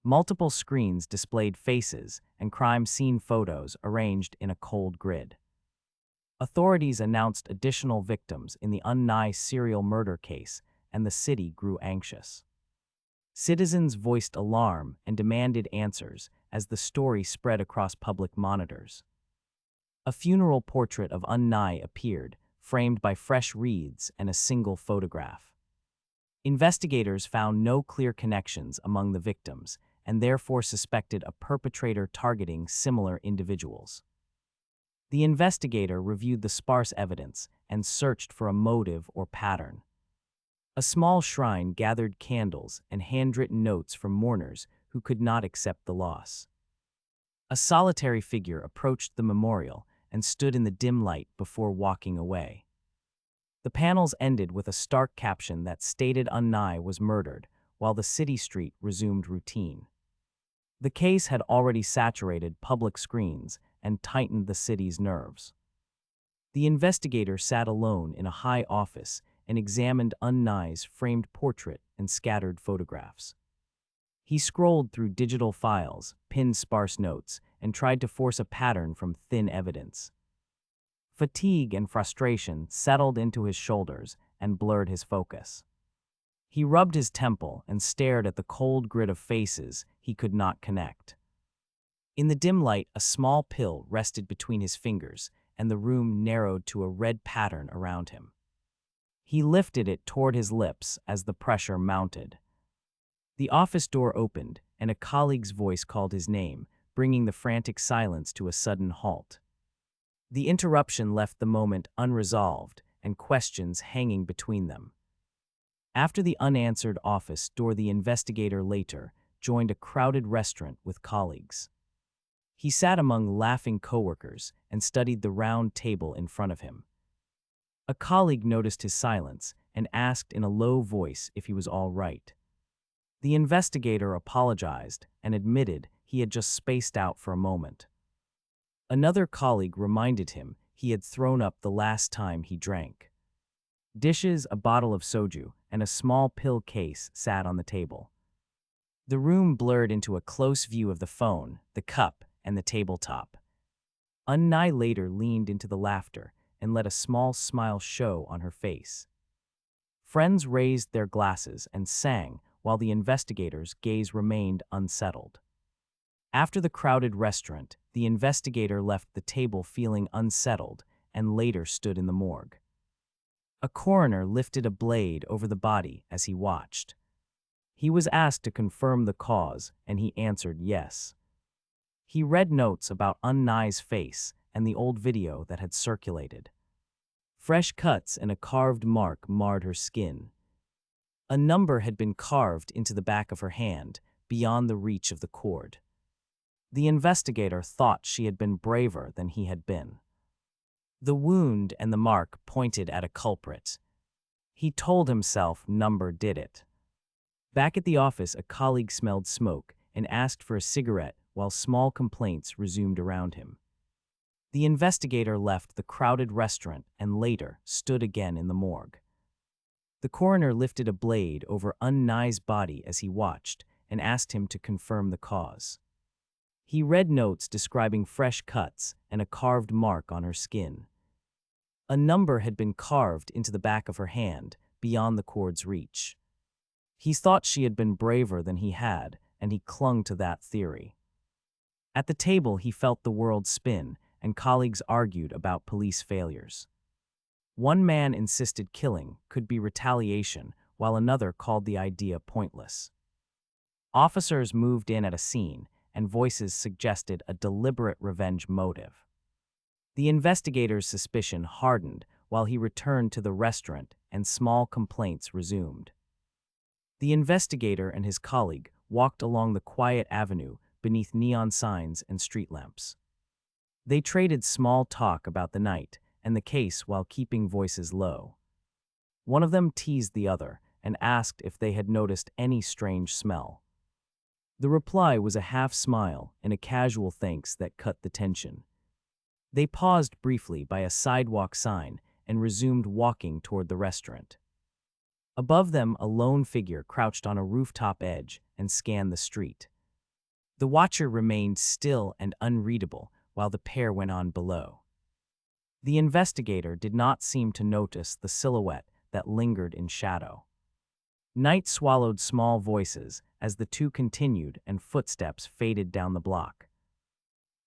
Multiple screens displayed faces and crime scene photos arranged in a cold grid. Authorities announced additional victims in the Unnai serial murder case, and the city grew anxious. Citizens voiced alarm and demanded answers as the story spread across public monitors. A funeral portrait of Unnai appeared, framed by fresh wreaths and a single photograph. Investigators found no clear connections among the victims and therefore suspected a perpetrator targeting similar individuals. The investigator reviewed the sparse evidence and searched for a motive or pattern. A small shrine gathered candles and handwritten notes from mourners who could not accept the loss. A solitary figure approached the memorial and stood in the dim light before walking away. The panels ended with a stark caption that stated Unnai was murdered, while the city street resumed routine. The case had already saturated public screens and tightened the city's nerves. The investigator sat alone in a high office and examined Unnai's framed portrait and scattered photographs. He scrolled through digital files, pinned sparse notes, and tried to force a pattern from thin evidence. Fatigue and frustration settled into his shoulders and blurred his focus. He rubbed his temple and stared at the cold grid of faces he could not connect. In the dim light, a small pill rested between his fingers, and the room narrowed to a red pattern around him. He lifted it toward his lips as the pressure mounted. The office door opened, and a colleague's voice called his name, bringing the frantic silence to a sudden halt. The interruption left the moment unresolved and questions hanging between them. After the unanswered office door, the investigator later joined a crowded restaurant with colleagues. He sat among laughing coworkers and studied the round table in front of him. A colleague noticed his silence and asked in a low voice if he was all right. The investigator apologized and admitted he had just spaced out for a moment. Another colleague reminded him he had thrown up the last time he drank. Dishes, a bottle of soju, and a small pill case sat on the table. The room blurred into a close view of the phone, the cup, and the tabletop. Unnai later leaned into the laughter and let a small smile show on her face. Friends raised their glasses and sang while the investigator's gaze remained unsettled. After the crowded restaurant, the investigator left the table feeling unsettled and later stood in the morgue. A coroner lifted a blade over the body as he watched. He was asked to confirm the cause, and he answered yes. He read notes about Unnai's face and the old video that had circulated. Fresh cuts and a carved mark marred her skin. A number had been carved into the back of her hand, beyond the reach of the cord. The investigator thought she had been braver than he had been. The wound and the mark pointed at a culprit. He told himself number did it. Back at the office, a colleague smelled smoke and asked for a cigarette while small complaints resumed around him. The investigator left the crowded restaurant and later stood again in the morgue. The coroner lifted a blade over Unnai's body as he watched and asked him to confirm the cause. He read notes describing fresh cuts and a carved mark on her skin. A number had been carved into the back of her hand, beyond the cord's reach. He thought she had been braver than he had, and he clung to that theory. At the table, he felt the world spin, and colleagues argued about police failures. One man insisted killing could be retaliation, while another called the idea pointless. Officers moved in at a scene, and voices suggested a deliberate revenge motive. The investigator's suspicion hardened while he returned to the restaurant and small complaints resumed. The investigator and his colleague walked along the quiet avenue beneath neon signs and street lamps. They traded small talk about the night and the case while keeping voices low. One of them teased the other and asked if they had noticed any strange smell. The reply was a half smile and a casual thanks that cut the tension. They paused briefly by a sidewalk sign and resumed walking toward the restaurant. Above them, a lone figure crouched on a rooftop edge and scanned the street. The watcher remained still and unreadable while the pair went on below. The investigator did not seem to notice the silhouette that lingered in shadow. Night swallowed small voices as the two continued and footsteps faded down the block.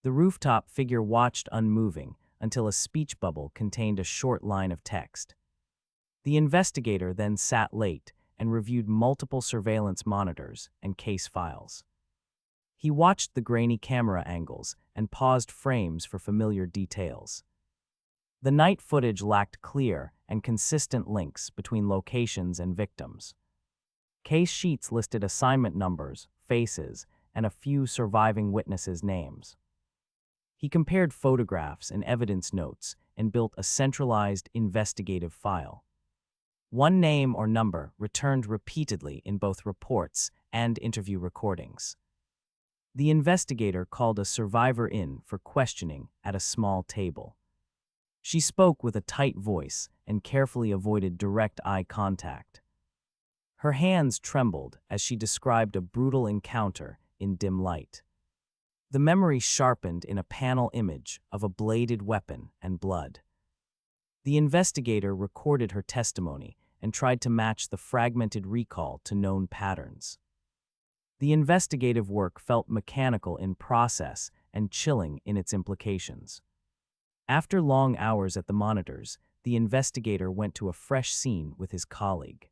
The rooftop figure watched unmoving until a speech bubble contained a short line of text. The investigator then sat late and reviewed multiple surveillance monitors and case files. He watched the grainy camera angles and paused frames for familiar details. The night footage lacked clear and consistent links between locations and victims. Case sheets listed assignment numbers, faces, and a few surviving witnesses' names. He compared photographs and evidence notes and built a centralized investigative file. One name or number returned repeatedly in both reports and interview recordings. The investigator called a survivor in for questioning at a small table. She spoke with a tight voice and carefully avoided direct eye contact. Her hands trembled as she described a brutal encounter in dim light. The memory sharpened in a panel image of a bladed weapon and blood. The investigator recorded her testimony and tried to match the fragmented recall to known patterns. The investigative work felt mechanical in process and chilling in its implications. After long hours at the monitors, the investigator went to a fresh scene with his colleague.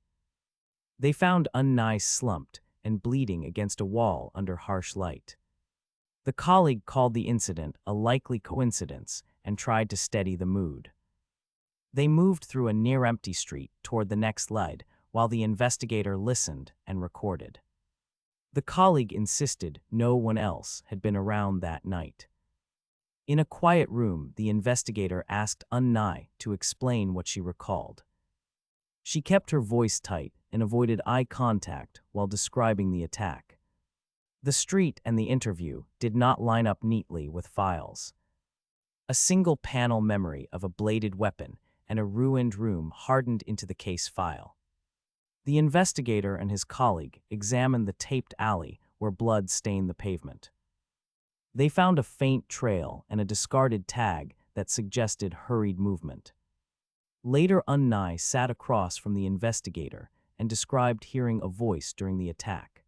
They found Unnai slumped and bleeding against a wall under harsh light. The colleague called the incident a likely coincidence and tried to steady the mood. They moved through a near-empty street toward the next lead while the investigator listened and recorded. The colleague insisted no one else had been around that night. In a quiet room, the investigator asked Unnai to explain what she recalled. She kept her voice tight and avoided eye contact while describing the attack. The street and the interview did not line up neatly with files. A single panel memory of a bladed weapon and a ruined room hardened into the case file. The investigator and his colleague examined the taped alley where blood stained the pavement. They found a faint trail and a discarded tag that suggested hurried movement. Later, Unnai sat across from the investigator and described hearing a voice during the attack.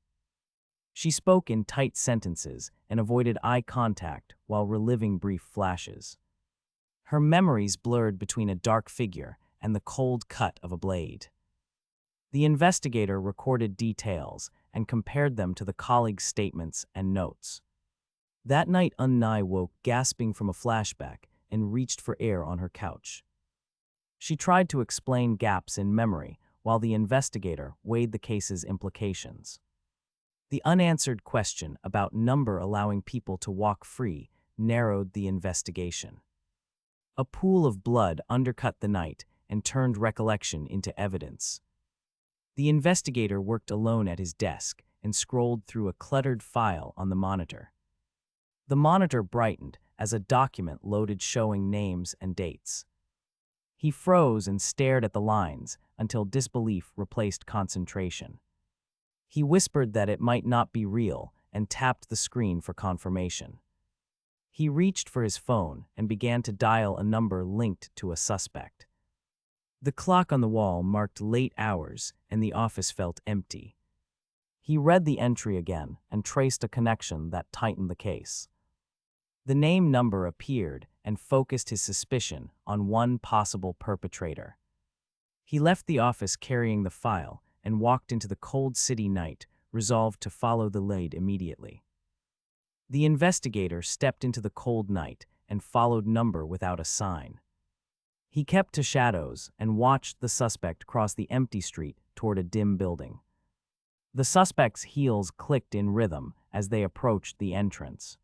She spoke in tight sentences and avoided eye contact while reliving brief flashes. Her memories blurred between a dark figure and the cold cut of a blade. The investigator recorded details and compared them to the colleague's statements and notes. That night, Unnai woke gasping from a flashback and reached for air on her couch. She tried to explain gaps in memory while the investigator weighed the case's implications. The unanswered question about number allowing people to walk free narrowed the investigation. A pool of blood undercut the night and turned recollection into evidence. The investigator worked alone at his desk and scrolled through a cluttered file on the monitor. The monitor brightened as a document loaded showing names and dates. He froze and stared at the lines until disbelief replaced concentration. He whispered that it might not be real and tapped the screen for confirmation. He reached for his phone and began to dial a number linked to a suspect. The clock on the wall marked late hours and the office felt empty. He read the entry again and traced a connection that tightened the case. The name number appeared and focused his suspicion on one possible perpetrator. He left the office carrying the file and walked into the cold city night, resolved to follow the lead immediately. The investigator stepped into the cold night and followed number without a sign. He kept to shadows and watched the suspect cross the empty street toward a dim building. The suspect's heels clicked in rhythm as they approached the entrance.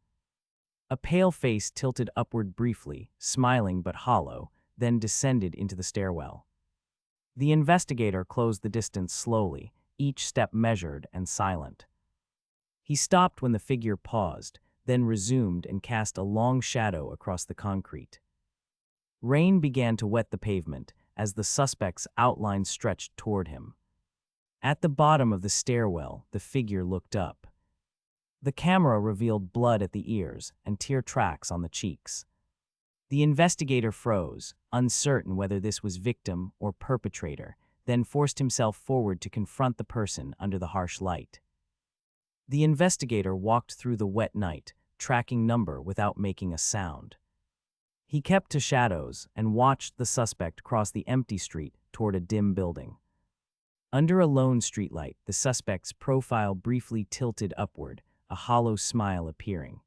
A pale face tilted upward briefly, smiling but hollow, then descended into the stairwell. The investigator closed the distance slowly, each step measured and silent. He stopped when the figure paused, then resumed and cast a long shadow across the concrete. Rain began to wet the pavement as the suspect's outline stretched toward him. At the bottom of the stairwell, the figure looked up. The camera revealed blood at the ears and tear tracks on the cheeks. The investigator froze, uncertain whether this was victim or perpetrator, then forced himself forward to confront the person under the harsh light. The investigator walked through the wet night, tracking number without making a sound. He kept to shadows and watched the suspect cross the empty street toward a dim building. Under a lone streetlight, the suspect's profile briefly tilted upward, a hollow smile appearing.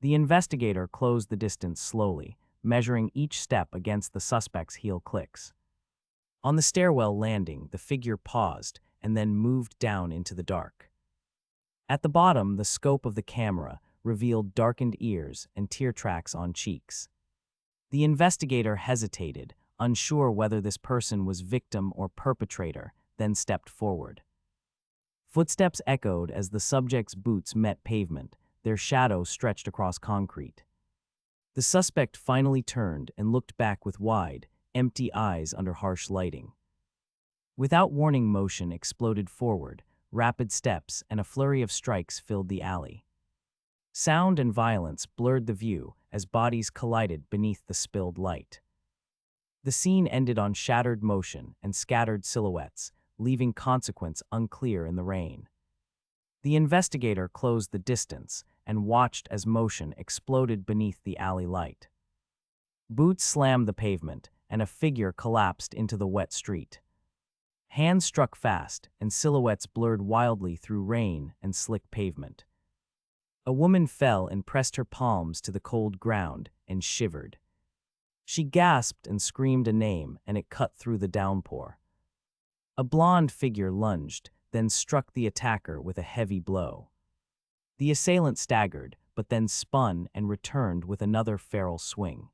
The investigator closed the distance slowly, measuring each step against the suspect's heel clicks. On the stairwell landing, the figure paused and then moved down into the dark. At the bottom, the scope of the camera revealed darkened ears and tear tracks on cheeks. The investigator hesitated, unsure whether this person was victim or perpetrator, then stepped forward. Footsteps echoed as the subject's boots met pavement, their shadow stretched across concrete. The suspect finally turned and looked back with wide, empty eyes under harsh lighting. Without warning, motion exploded forward, rapid steps and a flurry of strikes filled the alley. Sound and violence blurred the view as bodies collided beneath the spilled light. The scene ended on shattered motion and scattered silhouettes, leaving consequence unclear in the rain. The investigator closed the distance and watched as motion exploded beneath the alley light. Boots slammed the pavement, and a figure collapsed into the wet street. Hands struck fast, and silhouettes blurred wildly through rain and slick pavement. A woman fell and pressed her palms to the cold ground and shivered. She gasped and screamed a name, and it cut through the downpour. A blonde figure lunged, then struck the attacker with a heavy blow. The assailant staggered, but then spun and returned with another feral swing.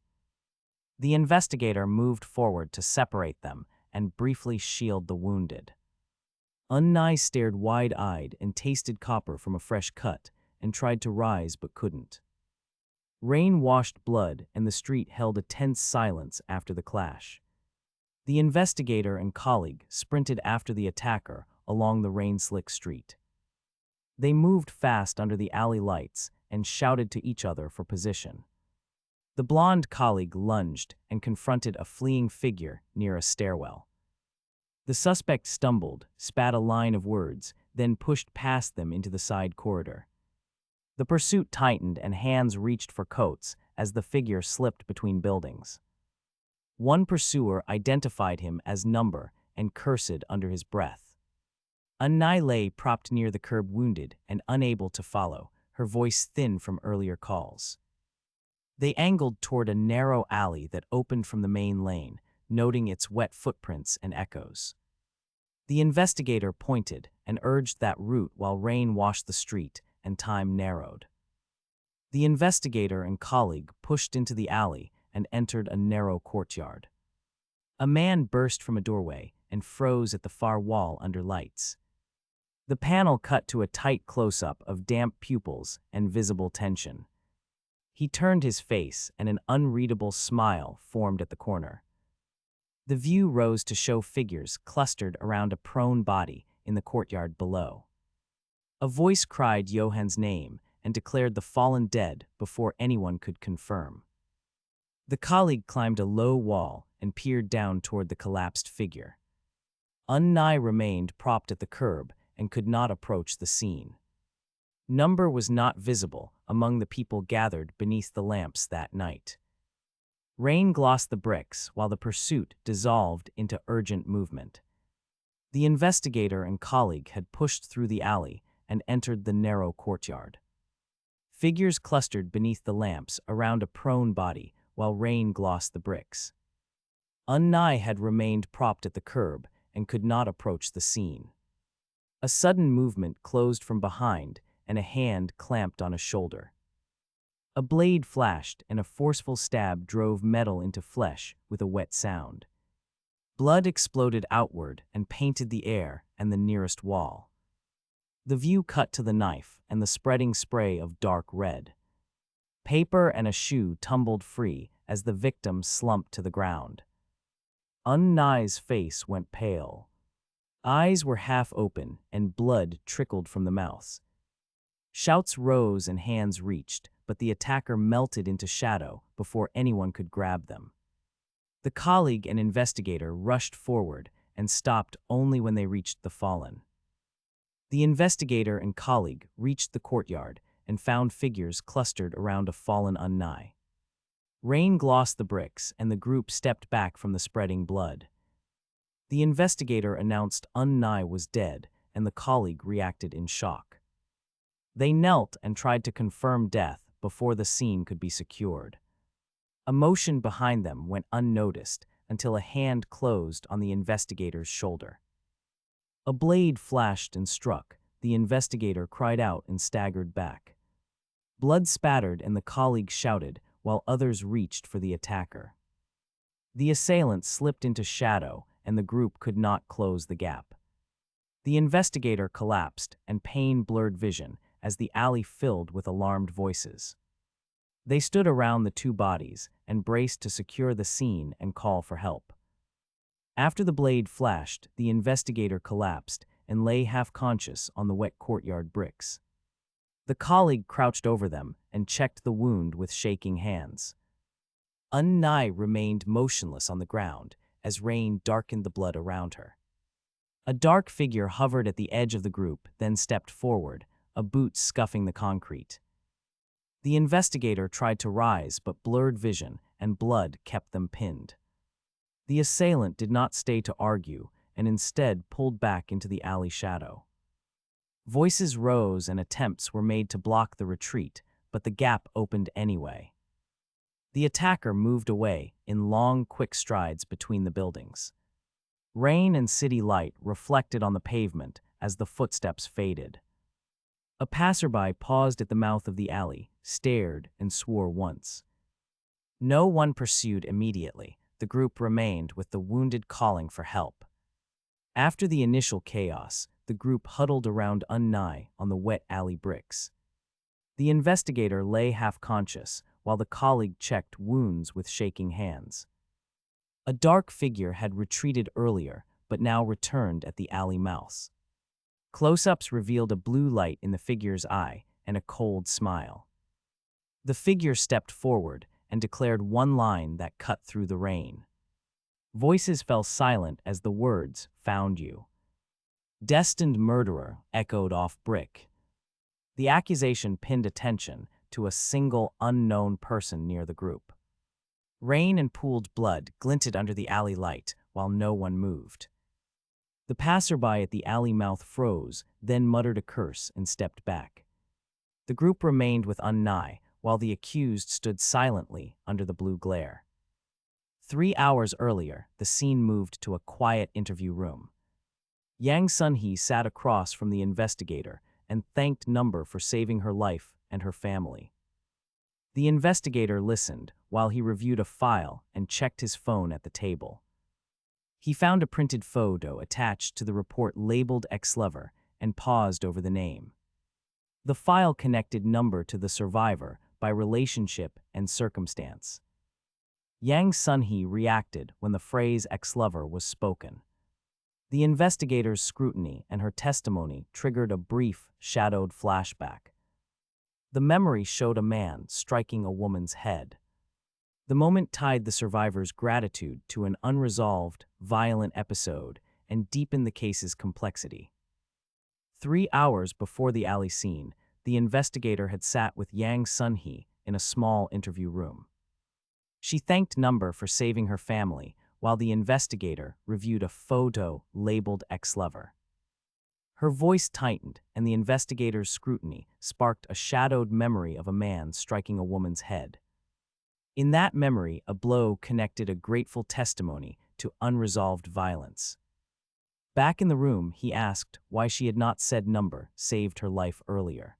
The investigator moved forward to separate them and briefly shield the wounded. Unnai stared wide-eyed and tasted copper from a fresh cut and tried to rise but couldn't. Rain washed blood and the street held a tense silence after the clash. The investigator and colleague sprinted after the attacker along the rain-slick street. They moved fast under the alley lights and shouted to each other for position. The blonde colleague lunged and confronted a fleeing figure near a stairwell. The suspect stumbled, spat a line of words, then pushed past them into the side corridor. The pursuit tightened and hands reached for coats as the figure slipped between buildings. One pursuer identified him as Number and cursed under his breath. Unnai lay propped near the curb, wounded and unable to follow, her voice thin from earlier calls. They angled toward a narrow alley that opened from the main lane, noting its wet footprints and echoes. The investigator pointed and urged that route while rain washed the street and time narrowed. The investigator and colleague pushed into the alley and entered a narrow courtyard. A man burst from a doorway and froze at the far wall under lights. The panel cut to a tight close-up of damp pupils and visible tension. He turned his face and an unreadable smile formed at the corner. The view rose to show figures clustered around a prone body in the courtyard below. A voice cried Johan's name and declared the fallen dead before anyone could confirm. The colleague climbed a low wall and peered down toward the collapsed figure. Unnai remained propped at the curb and could not approach the scene. Number was not visible among the people gathered beneath the lamps that night. Rain glossed the bricks while the pursuit dissolved into urgent movement. The investigator and colleague had pushed through the alley and entered the narrow courtyard. Figures clustered beneath the lamps around a prone body while rain glossed the bricks. Unnai had remained propped at the curb and could not approach the scene. A sudden movement closed from behind and a hand clamped on a shoulder. A blade flashed and a forceful stab drove metal into flesh with a wet sound. Blood exploded outward and painted the air and the nearest wall. The view cut to the knife and the spreading spray of dark red. Paper and a shoe tumbled free as the victim slumped to the ground. Unnai's face went pale. Eyes were half open and blood trickled from the mouths. Shouts rose and hands reached, but the attacker melted into shadow before anyone could grab them. The colleague and investigator rushed forward and stopped only when they reached the fallen. The investigator and colleague reached the courtyard and found figures clustered around a fallen Unnai. Rain glossed the bricks, and the group stepped back from the spreading blood. The investigator announced Unnai was dead, and the colleague reacted in shock. They knelt and tried to confirm death before the scene could be secured. A motion behind them went unnoticed until a hand closed on the investigator's shoulder. A blade flashed and struck. The investigator cried out and staggered back. Blood spattered and the colleague shouted while others reached for the attacker. The assailant slipped into shadow and the group could not close the gap. The investigator collapsed and pain blurred vision as the alley filled with alarmed voices. They stood around the two bodies and braced to secure the scene and call for help. After the blade flashed, the investigator collapsed and lay half-conscious on the wet courtyard bricks. The colleague crouched over them and checked the wound with shaking hands. Unnai remained motionless on the ground as rain darkened the blood around her. A dark figure hovered at the edge of the group, then stepped forward, a boot scuffing the concrete. The investigator tried to rise, but blurred vision and blood kept them pinned. The assailant did not stay to argue and instead pulled back into the alley shadow. Voices rose and attempts were made to block the retreat, but the gap opened anyway. The attacker moved away in long, quick strides between the buildings. Rain and city light reflected on the pavement as the footsteps faded. A passerby paused at the mouth of the alley, stared, and swore once. No one pursued immediately. The group remained with the wounded calling for help. After the initial chaos, the group huddled around Unnai on the wet alley bricks. The investigator lay half-conscious, while the colleague checked wounds with shaking hands. A dark figure had retreated earlier, but now returned at the alley mouth. Close-ups revealed a blue light in the figure's eye and a cold smile. The figure stepped forward and declared one line that cut through the rain. Voices fell silent as the words, "Found you." "Destined murderer," echoed off brick. The accusation pinned attention to a single unknown person near the group. Rain and pooled blood glinted under the alley light while no one moved. The passerby at the alley mouth froze, then muttered a curse and stepped back. The group remained with Unnai, while the accused stood silently under the blue glare. 3 hours earlier, the scene moved to a quiet interview room. Yang Sunhee sat across from the investigator and thanked Number for saving her life and her family. The investigator listened while he reviewed a file and checked his phone at the table. He found a printed photo attached to the report labeled ex-lover and paused over the name. The file connected Number to the survivor by relationship and circumstance. Yang Sunhee reacted when the phrase ex-lover was spoken. The investigator's scrutiny and her testimony triggered a brief, shadowed flashback. The memory showed a man striking a woman's head. The moment tied the survivor's gratitude to an unresolved, violent episode and deepened the case's complexity. 3 hours before the alley scene, the investigator had sat with Yang Sunhee in a small interview room. She thanked Number for saving her family, while the investigator reviewed a photo labeled ex-lover. Her voice tightened, and the investigator's scrutiny sparked a shadowed memory of a man striking a woman's head. In that memory, a blow connected a grateful testimony to unresolved violence. Back in the room, he asked why she had not said Number saved her life earlier.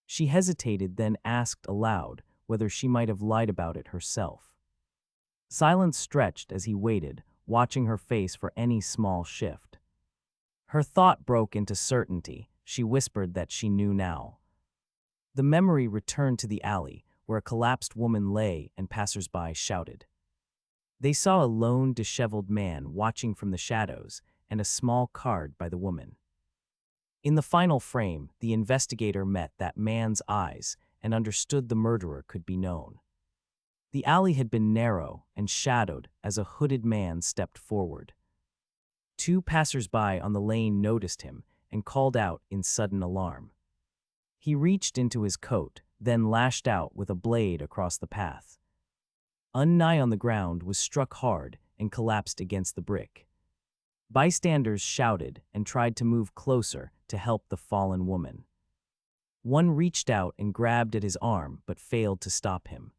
She hesitated, then asked aloud whether she might have lied about it herself. Silence stretched as he waited, watching her face for any small shift. Her thought broke into certainty. She whispered that she knew now. The memory returned to the alley, where a collapsed woman lay and passers-by shouted. They saw a lone, disheveled man watching from the shadows and a small card by the woman. In the final frame, the investigator met that man's eyes and understood the murderer could be known. The alley had been narrow and shadowed as a hooded man stepped forward. Two passers-by on the lane noticed him and called out in sudden alarm. He reached into his coat, then lashed out with a blade across the path. Unnigh on the ground was struck hard and collapsed against the brick. Bystanders shouted and tried to move closer to help the fallen woman. One reached out and grabbed at his arm but failed to stop him.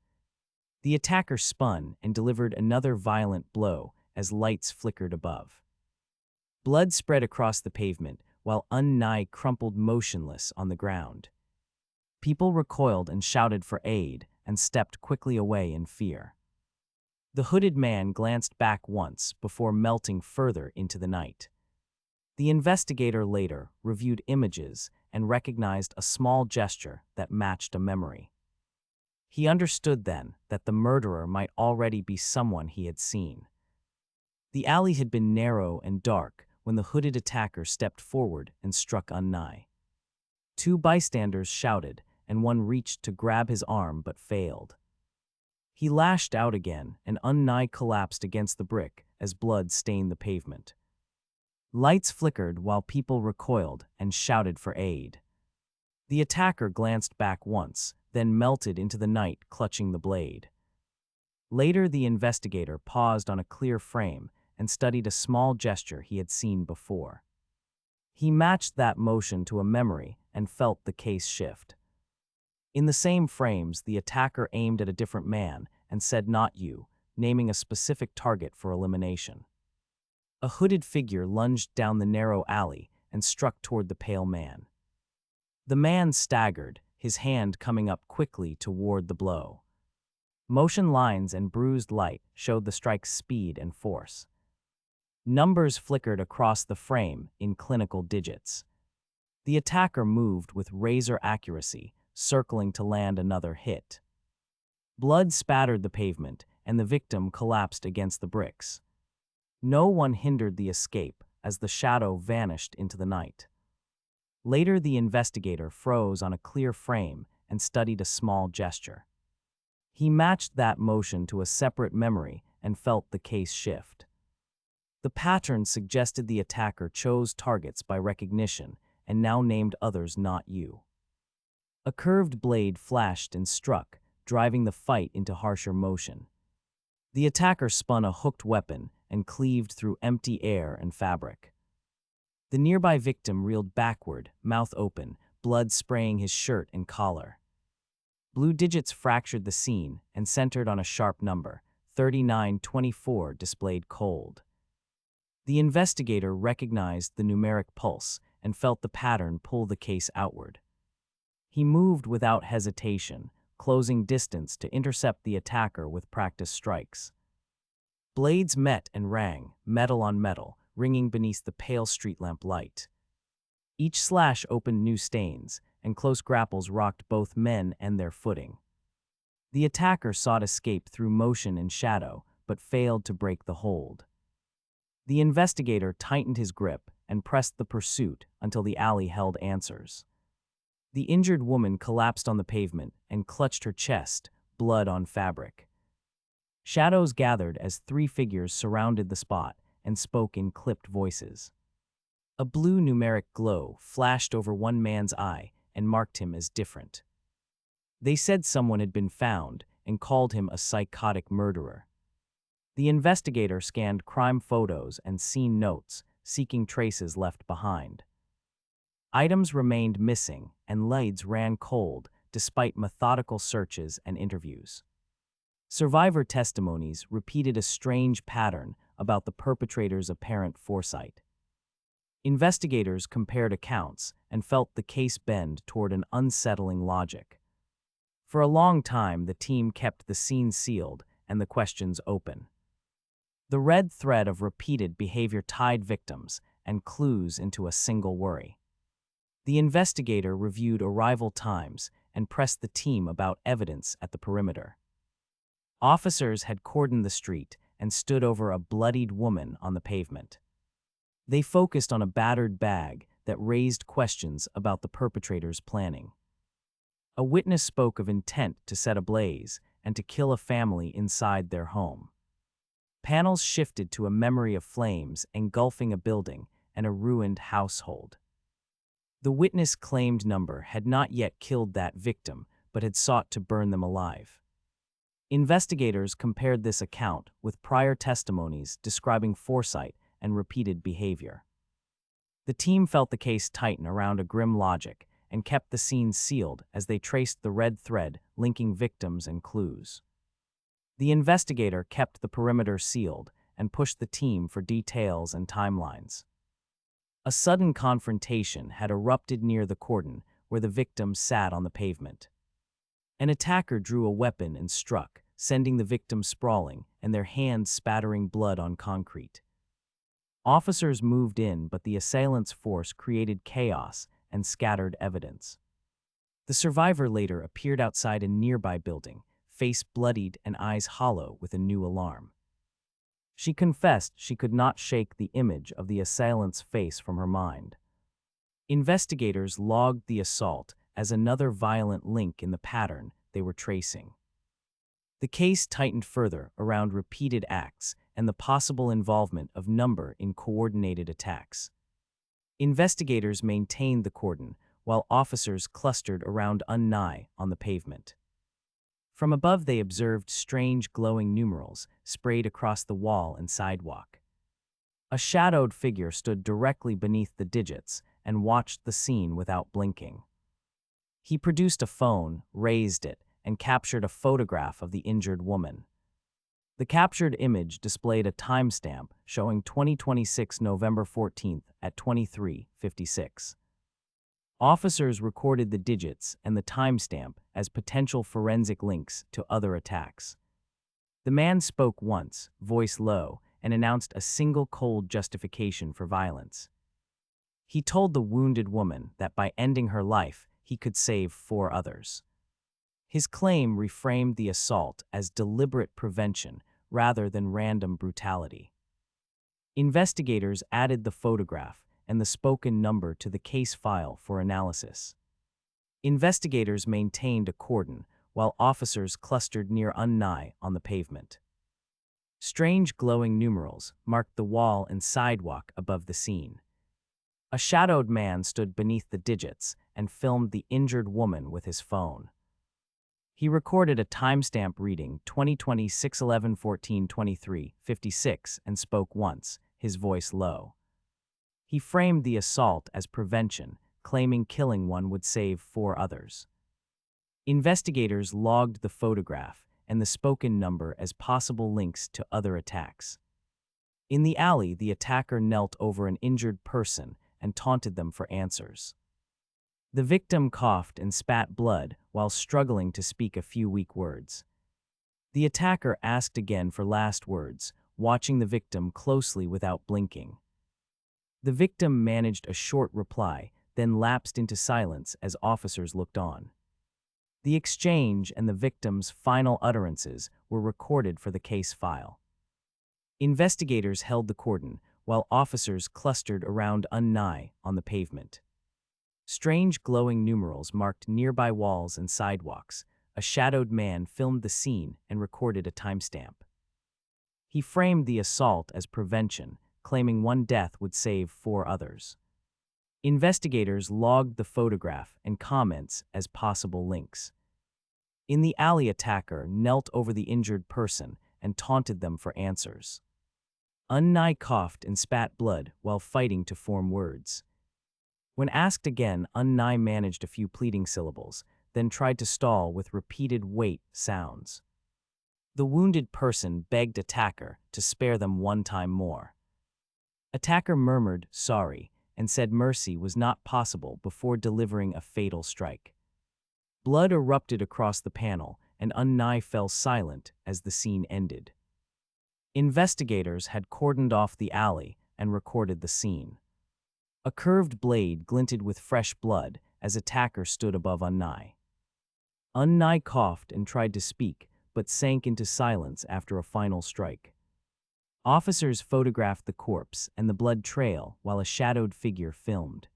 The attacker spun and delivered another violent blow as lights flickered above. Blood spread across the pavement while Unnigh crumpled motionless on the ground. People recoiled and shouted for aid and stepped quickly away in fear. The hooded man glanced back once before melting further into the night. The investigator later reviewed images and recognized a small gesture that matched a memory. He understood then that the murderer might already be someone he had seen. The alley had been narrow and dark when the hooded attacker stepped forward and struck Unnigh. Two bystanders shouted, and one reached to grab his arm but failed. He lashed out again, and Unnigh collapsed against the brick as blood stained the pavement. Lights flickered while people recoiled and shouted for aid. The attacker glanced back once, then melted into the night, clutching the blade. Later, the investigator paused on a clear frame and studied a small gesture he had seen before. He matched that motion to a memory and felt the case shift. In the same frames, the attacker aimed at a different man and said, "Not you," naming a specific target for elimination. A hooded figure lunged down the narrow alley and struck toward the pale man. The man staggered, his hand coming up quickly to ward the blow. Motion lines and bruised light showed the strike's speed and force. Numbers flickered across the frame in clinical digits. The attacker moved with razor accuracy, circling to land another hit. Blood spattered the pavement, and the victim collapsed against the bricks. No one hindered the escape as the shadow vanished into the night. Later, the investigator froze on a clear frame and studied a small gesture. He matched that motion to a separate memory and felt the case shift. The pattern suggested the attacker chose targets by recognition and now named others "not you." A curved blade flashed and struck, driving the fight into harsher motion. The attacker spun a hooked weapon and cleaved through empty air and fabric. The nearby victim reeled backward, mouth open, blood spraying his shirt and collar. Blue digits fractured the scene and centered on a sharp number, 3924 displayed cold. The investigator recognized the numeric pulse and felt the pattern pull the case outward. He moved without hesitation, closing distance to intercept the attacker with practice strikes. Blades met and rang, metal on metal, ringing beneath the pale street lamp light. Each slash opened new stains, and close grapples rocked both men and their footing. The attacker sought escape through motion and shadow, but failed to break the hold. The investigator tightened his grip and pressed the pursuit until the alley held answers. The injured woman collapsed on the pavement and clutched her chest, blood on fabric. Shadows gathered as three figures surrounded the spot and spoke in clipped voices. A blue numeric glow flashed over one man's eye and marked him as different. They said someone had been found and called him a psychotic murderer. The investigator scanned crime photos and scene notes, seeking traces left behind. Items remained missing, and leads ran cold despite methodical searches and interviews. Survivor testimonies repeated a strange pattern about the perpetrator's apparent foresight. Investigators compared accounts and felt the case bend toward an unsettling logic. For a long time, the team kept the scene sealed and the questions open. The red thread of repeated behavior tied victims and clues into a single worry. The investigator reviewed arrival times and pressed the team about evidence at the perimeter. Officers had cordoned the street and stood over a bloodied woman on the pavement. They focused on a battered bag that raised questions about the perpetrator's planning. A witness spoke of intent to set ablaze and to kill a family inside their home. Panels shifted to a memory of flames engulfing a building and a ruined household. The witness claimed number had not yet killed that victim, but had sought to burn them alive. Investigators compared this account with prior testimonies describing foresight and repeated behavior. The team felt the case tighten around a grim logic and kept the scene sealed as they traced the red thread linking victims and clues. The investigator kept the perimeter sealed and pushed the team for details and timelines. A sudden confrontation had erupted near the cordon where the victim sat on the pavement. An attacker drew a weapon and struck, sending the victim sprawling and their hands spattering blood on concrete. Officers moved in, but the assailant's force created chaos and scattered evidence. The survivor later appeared outside a nearby building, face bloodied and eyes hollow with a new alarm. She confessed she could not shake the image of the assailant's face from her mind. Investigators logged the assault as another violent link in the pattern they were tracing. The case tightened further around repeated acts and the possible involvement of number in coordinated attacks. Investigators maintained the cordon while officers clustered around Unnai on the pavement. From above they observed strange glowing numerals sprayed across the wall and sidewalk. A shadowed figure stood directly beneath the digits and watched the scene without blinking. He produced a phone, raised it, and captured a photograph of the injured woman. The captured image displayed a timestamp showing 2026 November 14th at 23:56. Officers recorded the digits and the timestamp as potential forensic links to other attacks. The man spoke once, voice low, and announced a single cold justification for violence. He told the wounded woman that by ending her life, he could save 4 others. His claim reframed the assault as deliberate prevention rather than random brutality. Investigators added the photograph and the spoken number to the case file for analysis. Investigators maintained a cordon while officers clustered near Unnai on the pavement. Strange glowing numerals marked the wall and sidewalk above the scene. A shadowed man stood beneath the digits and filmed the injured woman with his phone. He recorded a timestamp reading 2020 6/11 14 23 56 and spoke once, his voice low. He framed the assault as prevention, claiming killing one would save 4 others. Investigators logged the photograph and the spoken number as possible links to other attacks. In the alley, the attacker knelt over an injured person and taunted them for answers. The victim coughed and spat blood while struggling to speak a few weak words. The attacker asked again for last words, watching the victim closely without blinking. The victim managed a short reply, then lapsed into silence as officers looked on. The exchange and the victim's final utterances were recorded for the case file. Investigators held the cordon while officers clustered around Unnai on the pavement. Strange glowing numerals marked nearby walls and sidewalks. A shadowed man filmed the scene and recorded a timestamp. He framed the assault as prevention, claiming 1 death would save 4 others. Investigators logged the photograph and comments as possible links. In the alley, attacker knelt over the injured person and taunted them for answers. Unnai coughed and spat blood while fighting to form words. When asked again, Unnai managed a few pleading syllables, then tried to stall with repeated wait sounds. The wounded person begged attacker to spare them 1 time more. Attacker murmured sorry and said mercy was not possible before delivering a fatal strike. Blood erupted across the panel and Unnai fell silent as the scene ended. Investigators had cordoned off the alley and recorded the scene. A curved blade glinted with fresh blood as attacker stood above Unnai. Unnai coughed and tried to speak, but sank into silence after a final strike. Officers photographed the corpse and the blood trail while a shadowed figure filmed.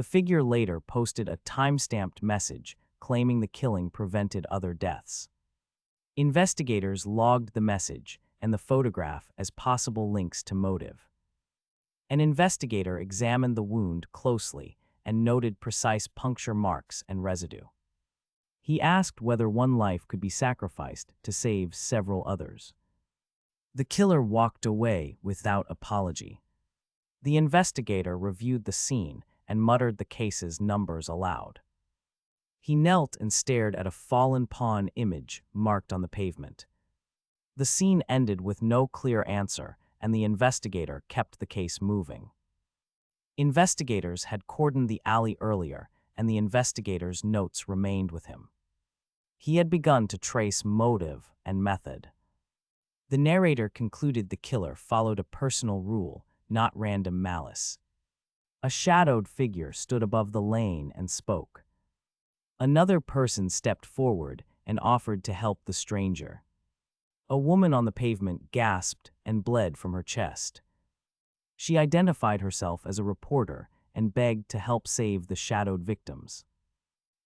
The figure later posted a time-stamped message claiming the killing prevented other deaths. Investigators logged the message and the photograph as possible links to motive. An investigator examined the wound closely and noted precise puncture marks and residue. He asked whether one life could be sacrificed to save several others. The killer walked away without apology. The investigator reviewed the scene and muttered the case's numbers aloud. He knelt and stared at a fallen pawn image marked on the pavement. The scene ended with no clear answer, and the investigator kept the case moving. Investigators had cordoned the alley earlier, and the investigator's notes remained with him. He had begun to trace motive and method. The narrator concluded the killer followed a personal rule, not random malice. A shadowed figure stood above the lane and spoke. Another person stepped forward and offered to help the stranger. A woman on the pavement gasped and bled from her chest. She identified herself as a reporter and begged to help save the shadowed victims.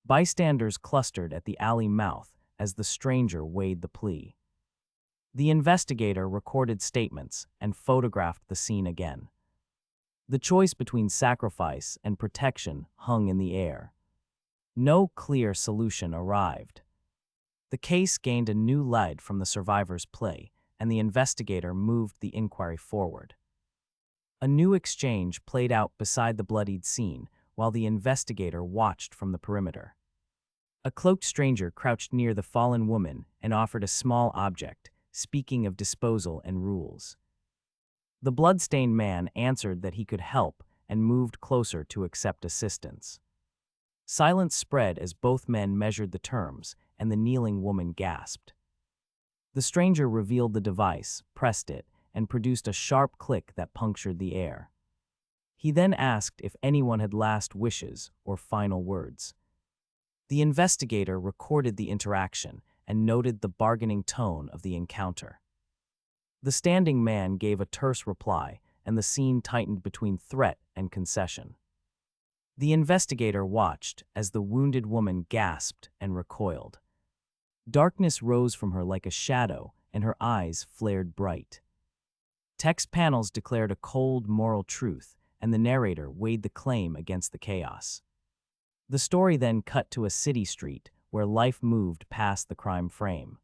Bystanders clustered at the alley mouth as the stranger weighed the plea. The investigator recorded statements and photographed the scene again. The choice between sacrifice and protection hung in the air. No clear solution arrived. The case gained a new light from the survivor's plea, and the investigator moved the inquiry forward. A new exchange played out beside the bloodied scene while the investigator watched from the perimeter. A cloaked stranger crouched near the fallen woman and offered a small object, speaking of disposal and rules. The bloodstained man answered that he could help and moved closer to accept assistance. Silence spread as both men measured the terms, and the kneeling woman gasped. The stranger revealed the device, pressed it, and produced a sharp click that punctured the air. He then asked if anyone had last wishes or final words. The investigator recorded the interaction and noted the bargaining tone of the encounter. The standing man gave a terse reply, and the scene tightened between threat and concession. The investigator watched as the wounded woman gasped and recoiled. Darkness rose from her like a shadow, and her eyes flared bright. Text panels declared a cold moral truth, and the narrator weighed the claim against the chaos. The story then cut to a city street where life moved past the crime frame.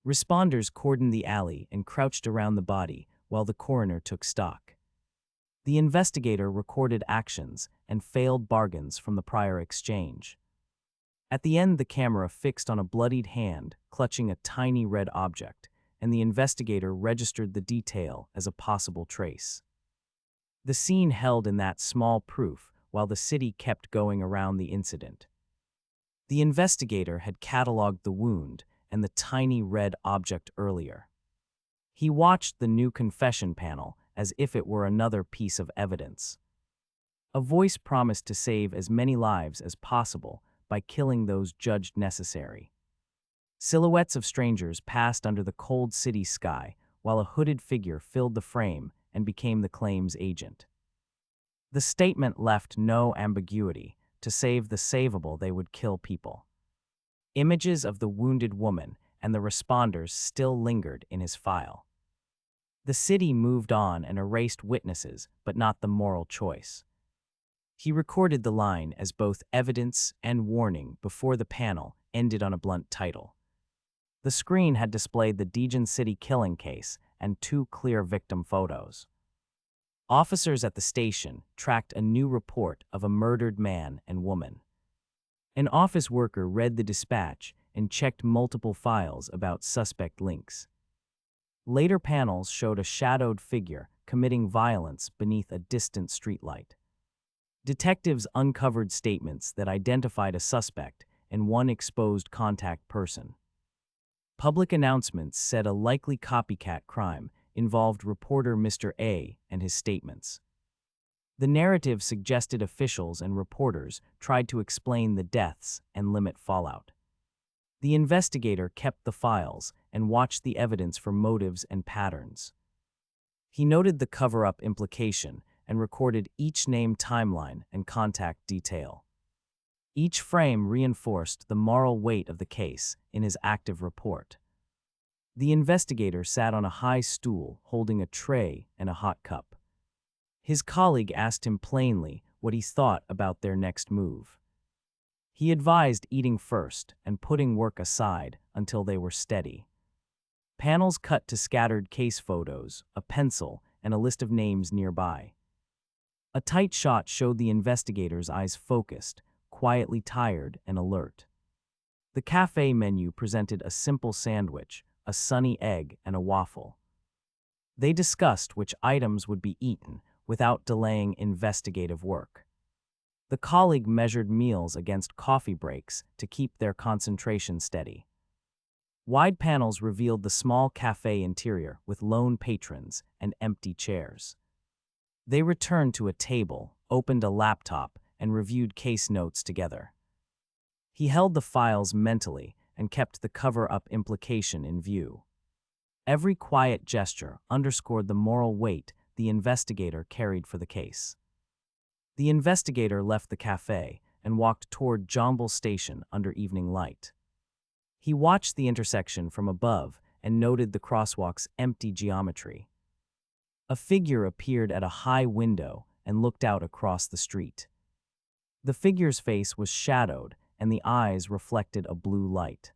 Responders cordoned the alley and crouched around the body while the coroner took stock. The investigator recorded actions and failed bargains from the prior exchange. At the end, the camera fixed on a bloodied hand clutching a tiny red object, and the investigator registered the detail as a possible trace. The scene held in that small proof while the city kept going around the incident. The investigator had cataloged the wound and the tiny red object earlier. He watched the new confession panel as if it were another piece of evidence. A voice promised to save as many lives as possible by killing those judged necessary. Silhouettes of strangers passed under the cold city sky while a hooded figure filled the frame and became the claim's agent. The statement left no ambiguity. To save the savable, they would kill people. Images of the wounded woman and the responders still lingered in his file. The city moved on and erased witnesses, but not the moral choice. He recorded the line as both evidence and warning before the panel ended on a blunt title. The screen had displayed the Daejeon City killing case and 2 clear victim photos. Officers at the station tracked a new report of a murdered man and woman. An office worker read the dispatch and checked multiple files about suspect links. Later panels showed a shadowed figure committing violence beneath a distant streetlight. Detectives uncovered statements that identified a suspect and one exposed contact person. Public announcements said a likely copycat crime involved reporter Mr. A and his statements. The narrative suggested officials and reporters tried to explain the deaths and limit fallout. The investigator kept the files and watched the evidence for motives and patterns. He noted the cover-up implication and recorded each name, timeline, and contact detail. Each frame reinforced the moral weight of the case in his active report. The investigator sat on a high stool holding a tray and a hot cup. His colleague asked him plainly what he thought about their next move. He advised eating first and putting work aside until they were steady. Panels cut to scattered case photos, a pencil, and a list of names nearby. A tight shot showed the investigator's eyes focused, quietly tired and alert. The cafe menu presented a simple sandwich, a sunny egg, and a waffle. They discussed which items would be eaten without delaying investigative work. The colleague measured meals against coffee breaks to keep their concentration steady. Wide panels revealed the small cafe interior with lone patrons and empty chairs. They returned to a table, opened a laptop, and reviewed case notes together. He held the files mentally and kept the cover-up implication in view. Every quiet gesture underscored the moral weight the investigator carried for the case. The investigator left the cafe and walked toward Jomble Station under evening light. He watched the intersection from above and noted the crosswalk's empty geometry. A figure appeared at a high window and looked out across the street. The figure's face was shadowed and the eyes reflected a blue light.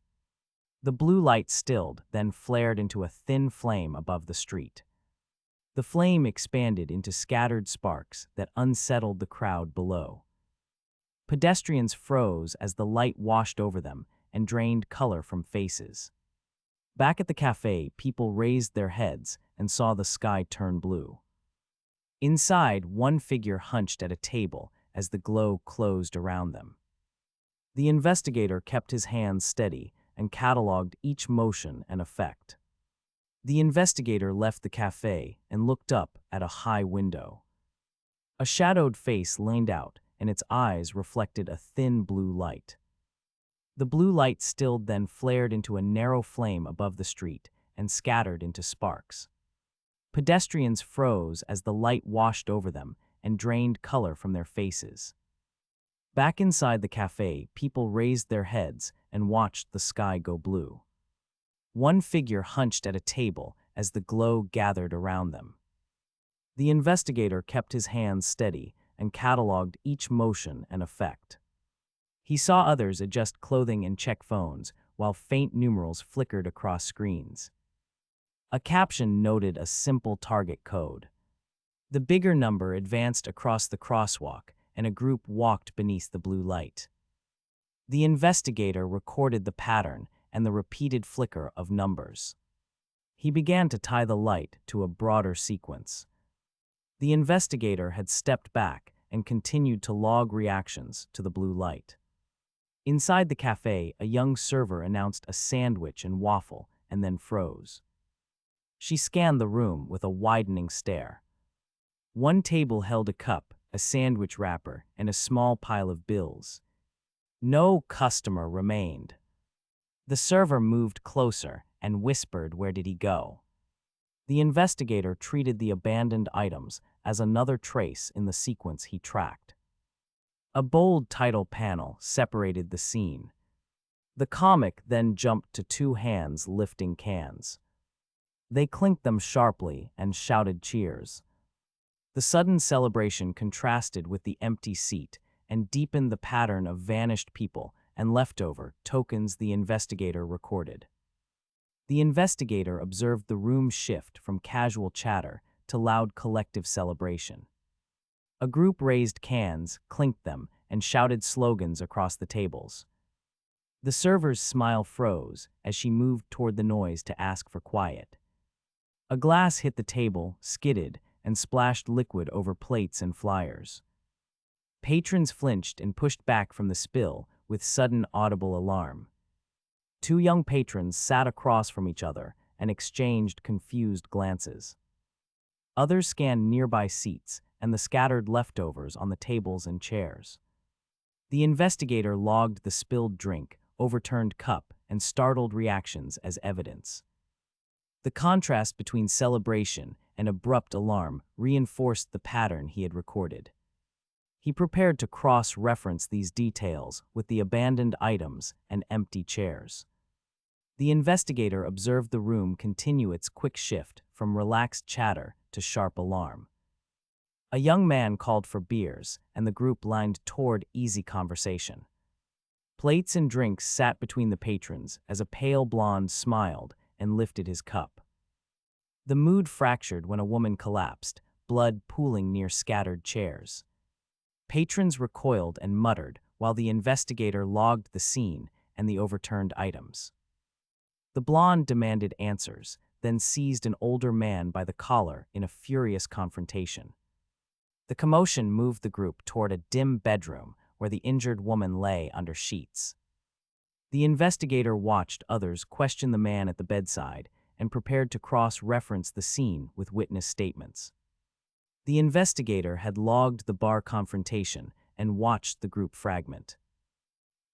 The blue light stilled, then flared into a thin flame above the street. The flame expanded into scattered sparks that unsettled the crowd below. Pedestrians froze as the light washed over them and drained color from faces. Back at the cafe, people raised their heads and saw the sky turn blue. Inside, one figure hunched at a table as the glow closed around them. The investigator kept his hands steady and cataloged each motion and effect. The investigator left the cafe and looked up at a high window. A shadowed face leaned out, and its eyes reflected a thin blue light. The blue light stilled, then flared into a narrow flame above the street and scattered into sparks. Pedestrians froze as the light washed over them and drained color from their faces. Back inside the cafe, people raised their heads and watched the sky go blue. One figure hunched at a table as the glow gathered around them. The investigator kept his hands steady and cataloged each motion and effect. He saw others adjust clothing and check phones while faint numerals flickered across screens. A caption noted a simple target code. The bigger number advanced across the crosswalk, and a group walked beneath the blue light. The investigator recorded the pattern and the repeated flicker of numbers. He began to tie the light to a broader sequence. The investigator had stepped back and continued to log reactions to the blue light. Inside the cafe, a young server announced a sandwich and waffle and then froze. She scanned the room with a widening stare. One table held a cup, a sandwich wrapper, and a small pile of bills. No customer remained. The server moved closer and whispered, "Where did he go?" The investigator treated the abandoned items as another trace in the sequence he tracked. A bold title panel separated the scene. The comic then jumped to two hands lifting cans. They clinked them sharply and shouted cheers. The sudden celebration contrasted with the empty seat and deepened the pattern of vanished people and leftover tokens the investigator recorded. The investigator observed the room shift from casual chatter to loud collective celebration. A group raised cans, clinked them, and shouted slogans across the tables. The server's smile froze as she moved toward the noise to ask for quiet. A glass hit the table, skidded, and splashed liquid over plates and flyers. Patrons flinched and pushed back from the spill with sudden audible alarm. Two young patrons sat across from each other and exchanged confused glances. Others scanned nearby seats and the scattered leftovers on the tables and chairs. The investigator logged the spilled drink, overturned cup, and startled reactions as evidence. The contrast between celebration and abrupt alarm reinforced the pattern he had recorded. He prepared to cross-reference these details with the abandoned items and empty chairs. The investigator observed the room continue its quick shift from relaxed chatter to sharp alarm. A young man called for beers, and the group lined toward easy conversation. Plates and drinks sat between the patrons as a pale blonde smiled and lifted his cup. The mood fractured when a woman collapsed, blood pooling near scattered chairs. Patrons recoiled and muttered while the investigator logged the scene and the overturned items. The blonde demanded answers, then seized an older man by the collar in a furious confrontation. The commotion moved the group toward a dim bedroom where the injured woman lay under sheets. The investigator watched others question the man at the bedside and prepared to cross-reference the scene with witness statements. The investigator had logged the bar confrontation and watched the group fragment.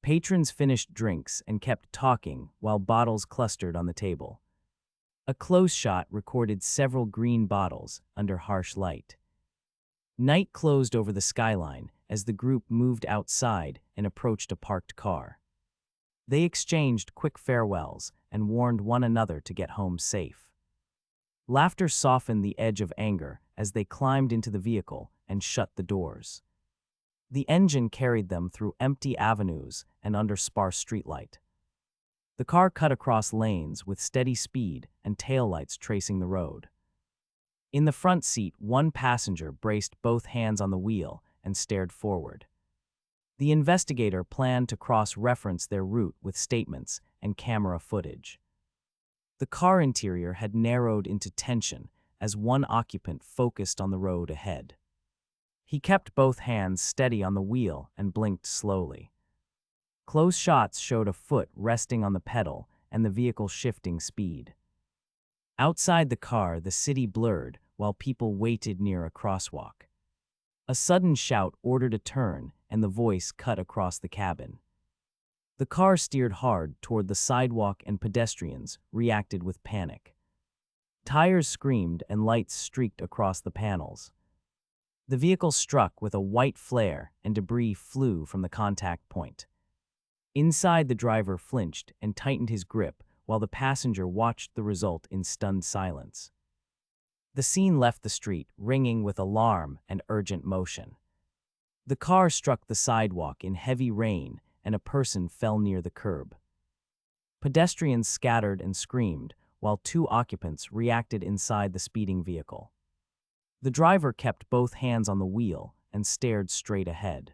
Patrons finished drinks and kept talking while bottles clustered on the table. A close shot recorded several green bottles under harsh light. Night closed over the skyline as the group moved outside and approached a parked car. They exchanged quick farewells and warned one another to get home safe. Laughter softened the edge of anger as they climbed into the vehicle and shut the doors. The engine carried them through empty avenues and under sparse streetlight. The car cut across lanes with steady speed and taillights tracing the road. In the front seat, one passenger braced both hands on the wheel and stared forward. The investigator planned to cross-reference their route with statements and camera footage. The car interior had narrowed into tension as one occupant focused on the road ahead. He kept both hands steady on the wheel and blinked slowly. Close shots showed a foot resting on the pedal and the vehicle shifting speed. Outside the car, the city blurred while people waited near a crosswalk. A sudden shout ordered a turn, and the voice cut across the cabin. The car steered hard toward the sidewalk, and pedestrians reacted with panic. Tires screamed and lights streaked across the panels. The vehicle struck with a white flare, and debris flew from the contact point. Inside, the driver flinched and tightened his grip while the passenger watched the result in stunned silence. The scene left the street, ringing with alarm and urgent motion. The car struck the sidewalk in heavy rain, and a person fell near the curb. Pedestrians scattered and screamed, while two occupants reacted inside the speeding vehicle. The driver kept both hands on the wheel and stared straight ahead.